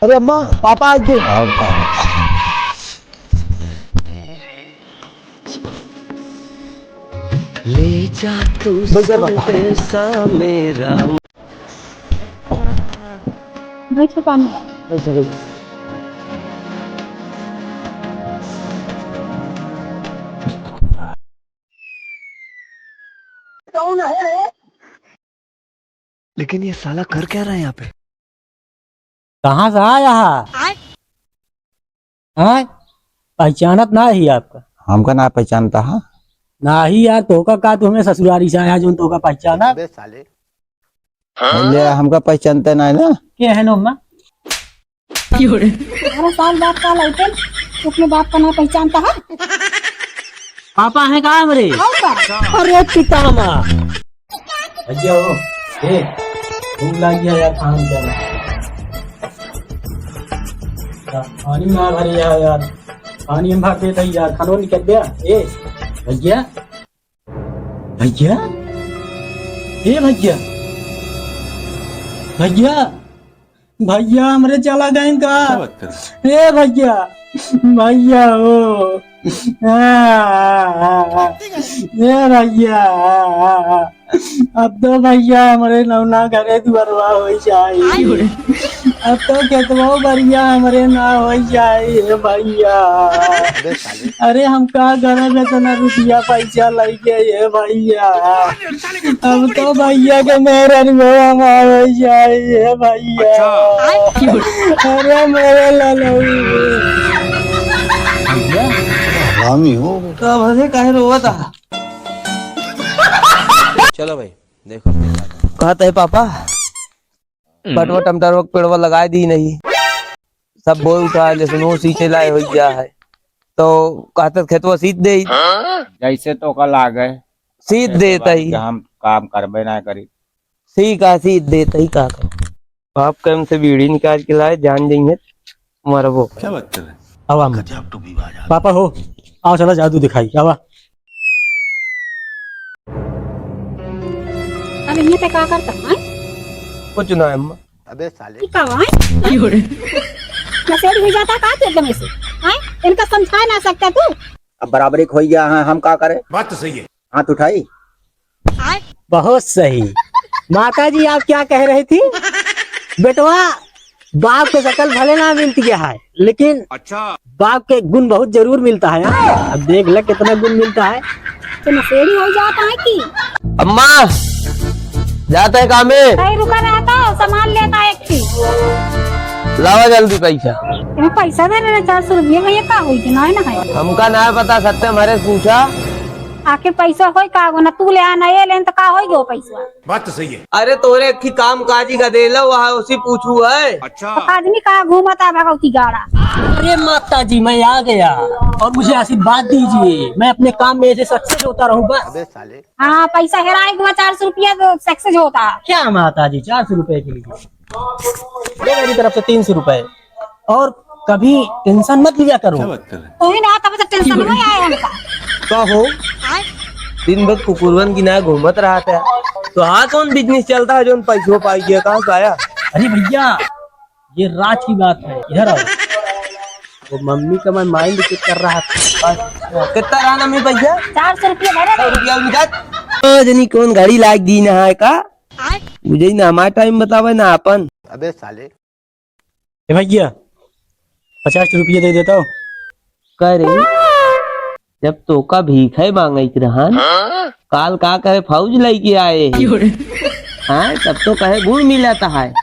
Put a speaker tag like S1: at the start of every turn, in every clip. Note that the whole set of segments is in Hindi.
S1: अरे अम्मा पापा आज थे।
S2: ले जा तू संदेशा मेरा।
S3: बैठो पानी।
S2: लेकिन ये साला कर क्या रहा है यहाँ पे?
S4: कहाँ से आया है? पहचानत ना ही आपका?
S1: हमका ना पहचानता है
S4: ना ही यार, तोका का तुम्हें ससुरारी से आया जो तोका पहचाना
S2: साले
S1: हमका पहचानता नहीं ना।
S4: के है नोमा?
S3: 18 साल बाद का लड़के अपने बाप का ना पहचानता है।
S4: पापा है कहाँ हमारे? अरे पितामा भैया हो भूख लग गया यार, खाना जाना पानी ना भरी है यार, पानी हम भाग देते यार, खानो निकल गया। ए भैया भैया, ए भैया भैया भैया हमारे चला गए का? ए भैया भैया हो ए भैया, अब तो भैया हमारे नौना घरे दुआरवा हो जाए, अब तो खेतवा बढ़िया हमारे ना हो जाए भैया। अरे हम का घर में इतना रुपया पैसा लेके ये भैया, अब तो भैया के मेरे हम हो जाए भैया। अरे मेरे लालू
S1: हम ही हो
S2: कब हंसे काहे रोवा था?
S5: चलो भाई देखो
S2: कहते है पापा बटवा टमटर पेड़वा लगा दी नहीं, सब बोल उठा लहसुनो सींचे लाए हो गया है, तो कहते खेतवा सींच दे,
S6: जैसे तो कल आ गए
S2: सींच देता ही,
S6: हम काम करबे ना करी।
S2: सीखा सींच देता ही का बाप के हमसे बीड़ी निकाल के लाए, जान देंगे हमारा वो।
S5: क्या बात कर रहे हैं?
S4: आवा पापा हो, आओ चला जादू दिखाई आवा।
S3: अरे ये पे क्या करता है?
S2: कुछ ना अम्मा।
S5: अबे साले
S3: क्या हुआ है? नशेड़ी हो जाता का एकदम ऐसे? हैं? इनका समझा ना सकता तू?
S1: अब बराबरी खो गया है, हम का करें?
S5: बात तो सही है।
S1: हाथ उठाई।
S4: बहुत सही। माता जी आप क्या कह रही थी? बेटवा बाप के शकल भले ना मिलती है, लेकिन
S5: अच्छा
S4: बाप के गुण बहुत जरूर मिलता है। अब देख ले कितना गुण मिलता है।
S3: तो नशेड़ी हो जाता है कि?
S2: अम्मा जाता है काम में,
S3: कहीं रुका रहता है, सामान लेता है एक चीज।
S2: लावा जल्दी पैसा।
S3: तुम्हें पैसा दे रहे 400 रुपये में, ये का हुई कि ना है?
S2: हमका ना पता, सत्य हमारे पूछा
S3: आखिर पैसा होई का गो ना, तू ले आना ये लेन तो का होई गो पैसा?
S5: बात तो सही है।
S2: अरे तोरे की काम काजी का दे लो, वहाँ उसी पूछू है।
S5: अच्छा
S3: तो आदमी का घूमता भगवती गाड़ा।
S4: अरे माता जी मैं आ गया और मुझे आशीर्वाद दीजिए, मैं अपने काम में ऐसे सक्सेस होता रहूँ बस।
S5: अबे साले
S3: हाँ पैसा हेराए हुआ 400 रुपया तो सक्सेस होता है।
S4: क्या माता जी 400 रुपए के लिए ये मेरी तरफ से 300 रुपए, और कभी टेंशन मत लिया करो।
S5: क्या बात कर रहे हैं?
S3: तो ही ना तब तक टेंशन नहीं आया हमका।
S2: तो हो दिन भर कुकुरवन की ना घूमत रहा था, तो हाँ कौन बिजनेस चलता है जो पैसों पाई गया, कहाँ से आया?
S4: अरे भैया ये राज की बात है, इधर आओ। वो मम्मी का मैं माइंड चेक कर रहा था।
S2: कितना रहा ना मेरे पैसा?
S3: 400 रुपया भरे
S2: 100 रुपया निकाल। जनी कौन गाड़ी लाग दी ना है का, मुझे ना हमारा टाइम बतावे ना अपन।
S5: अबे साले
S4: ए भैया 50 रुपये दे देता हूँ।
S2: करे जब तो का भीख है मांगत रहन, काल का करे फौज लेके आए हैं, तब तो कहे गुण मिलाता है।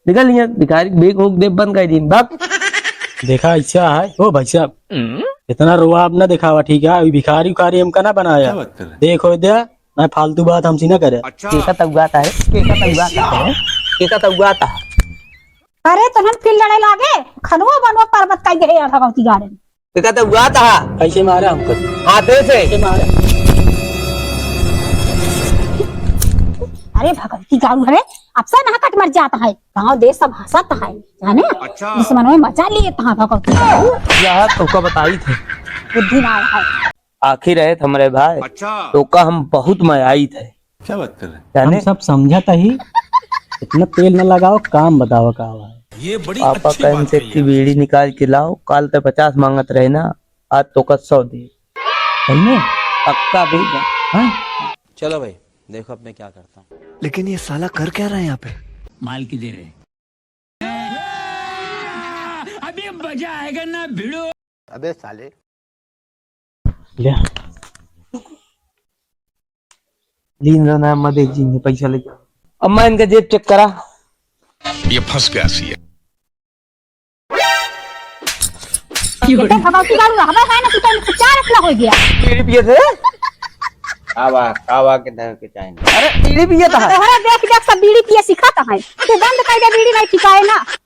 S2: निकल यहाँ भिखारी बेग होक दे बंद कर दिन बाप।
S4: देखा अच्छा है ओ भाई साहब, इतना रोआ आप ना दिखावा ठीक है। अभी भिखारी उखारी हमका ना बनाया,
S5: क्या बात कर रहे हैं?
S4: देखो दे मैं फालतू बात हमसे ना करे।
S5: अच्छा
S2: केका तगुआता है, केका तगुआता है, केका तगुआता है।
S3: अरे तो हम फिर लड़े लागे खनवा बनवा पर्वत का गए भगवती गाड़े में।
S2: केका तगुआता है,
S4: कैसे मारे हमको?
S2: हाथे से।
S4: कैसे मारे?
S3: अरे भगवती गाड़ू हरे अफसर ना कट मर जाता है, गाँव देश सब हंसता है जाने।
S5: अच्छा
S3: दुश्मन में मजा लिए था भगवती गाड़ू।
S2: यह तो का बताई थे,
S3: बुद्धि ना है।
S2: आखिर है हमारे भाई,
S5: अच्छा
S2: तो का हम बहुत मयाई थे।
S5: क्या बात कर रहे हैं?
S4: हम
S2: जाने
S4: सब समझता ही, इतना तेल न लगाओ, काम बताओ का है।
S5: ये बड़ी
S2: पापा
S5: अच्छी
S2: कहीं
S5: बात
S2: से
S5: है
S2: की बीड़ी निकाल के लाओ, काल तो 50 मांगत रहे ना, आज तो का 100 दे।
S4: सही में?
S2: पक्का भेजा।
S4: हाँ?
S5: चलो भाई देखो अब मैं क्या करता हूँ।
S7: लेकिन ये साला कर क्या रहा है यहाँ पे?
S8: माल की दे रहे। अभी मजा आएगा ना भिड़ो।
S5: अबे साले
S4: ले
S2: लीन रहना मत जी पैसा ले जाओ। अम्मा इनका जेब चेक करा।
S8: ये फंस गया सी है।
S3: बेटा भगवती गाड़ू हमें खाना कुछ चार रखला हो गया।
S2: बीड़ी पिए थे?
S6: कावा के धर के चाहिए।
S2: अरे बीड़ी पिए था।
S3: तोहरा देख देख सब बीड़ी पिए सिखाता है। तू बंद कर दे, बीड़ी नहीं ठिकाए ना।